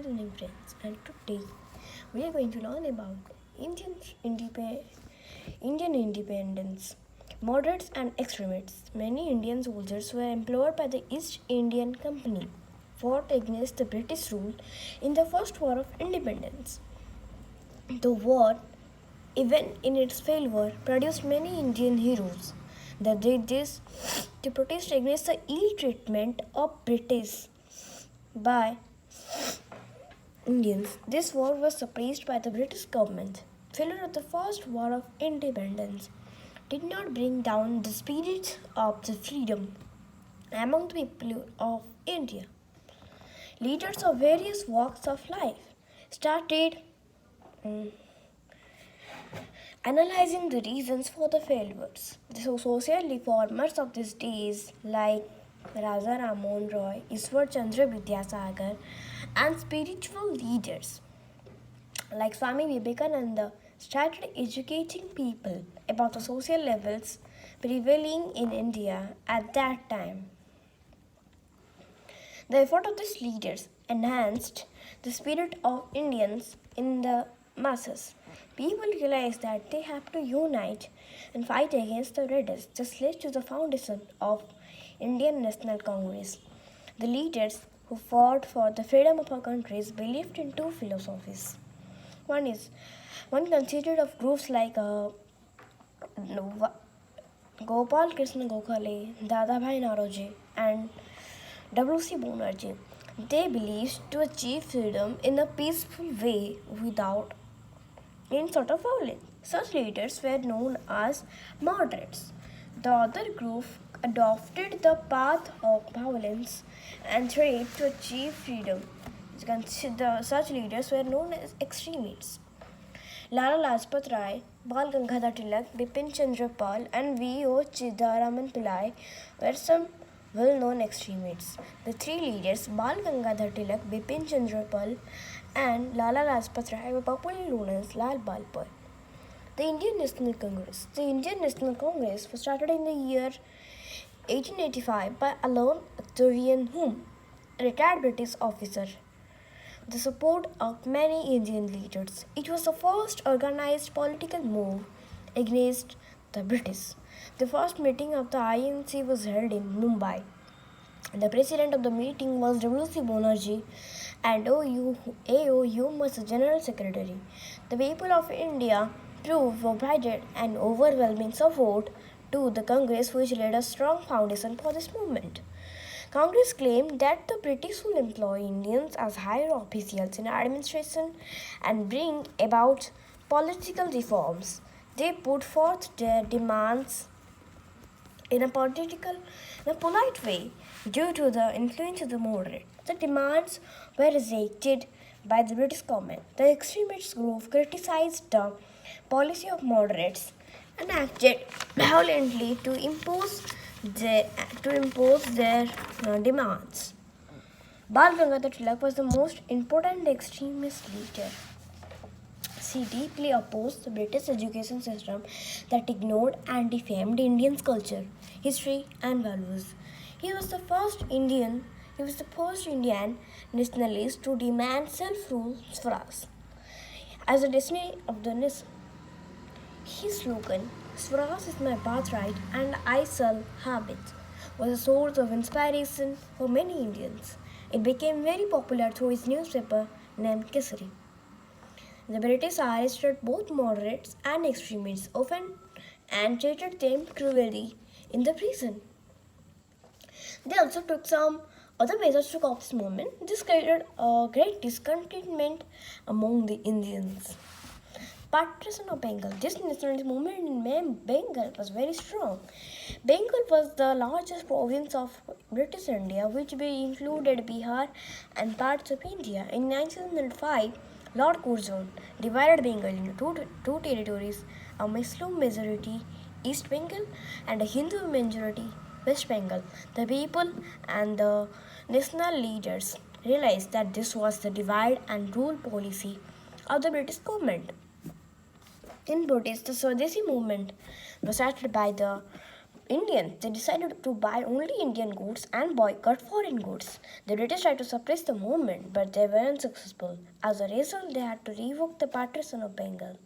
good evening, friends. And today we are going to learn about Indian independence. Moderates and extremists. Many Indian soldiers were employed by the East Indian Company, fought against the British rule in the First War of Independence. The war, even in its failure, produced many Indian heroes. They did this to protest against the ill treatment of British by Indians. This war was suppressed by the British government. Failure of the First War of Independence did not bring down the spirit of the freedom among the people of India. Leaders of various walks of life started analyzing the reasons for the failures. The social reformers of these days, like Raja Rammohn Roy, Ishwar Chandra Vidyasagar, and spiritual leaders like Swami Vivekananda, started educating people about the social levels prevailing in India at that time. The effort of these leaders enhanced the spirit of Indians in the masses. People realized that they have to unite and fight against the British. This led to the foundation of Indian National Congress. The leaders who fought for the freedom of our countries believed in two philosophies. One consisted of groups like Gopal Krishna Gokhale, Dadabhai Naroji, and W.C. Banerjee. They believed to achieve freedom in a peaceful way without any sort of violence. Such leaders were known as moderates. The other group adopted the path of violence and threat to achieve freedom. Such leaders were known as extremists. Lala Lajpat Rai, Bal Gangadhar Tilak, Bipin Chandra Pal, and V.O. Chidaraman Pillai were some well-known extremists. The three leaders, Bal Gangadhar Tilak, Bipin Chandra Pal, and Lala Lajpat Rai, were popularly known as Lal Bal Pal. The Indian National Congress. The Indian National Congress was started in the year 1885 by Alon Octavian Hume, a retired British officer. The support of many Indian leaders. It was the first organized political move against the British. The first meeting of the INC was held in Mumbai. The president of the meeting was W.C. Banerjee and AO was the general secretary. The people of India provided an overwhelming support to the Congress, which laid a strong foundation for this movement. Congress claimed that the British will employ Indians as higher officials in administration and bring about political reforms. They put forth their demands in a polite way due to the influence of the moderate. The demands were rejected by the British government. The extremist group criticized the policy of moderates and acted violently to impose their demands. Bal Gangadhar Tilak was the most important extremist leader. He deeply opposed the British education system that ignored and defamed Indians' culture, history, and values. He was the first Indian nationalist to demand self-rule Swaraj as the destiny of the nation. His slogan, Swaraj is my birthright and I shall have it, was a source of inspiration for many Indians. It became very popular through his newspaper named Kesari. The British arrested both moderates and extremists often and treated them cruelly in the prison. They also took some other measures to cope this movement. This created a great discontentment among the Indians. Partition of Bengal. This nationalist movement in Bengal was very strong. Bengal was the largest province of British India, which included Bihar and parts of India. In 1905, Lord Curzon divided Bengal into two territories, a Muslim majority East Bengal and a Hindu majority West Bengal. The people and the national leaders realized that this was the divide and rule policy of the British government. In protest, the Swadeshi movement was started by the Indians. They decided to buy only Indian goods and boycott foreign goods. The British tried to suppress the movement, but they were unsuccessful. As a result, they had to revoke the partition of Bengal.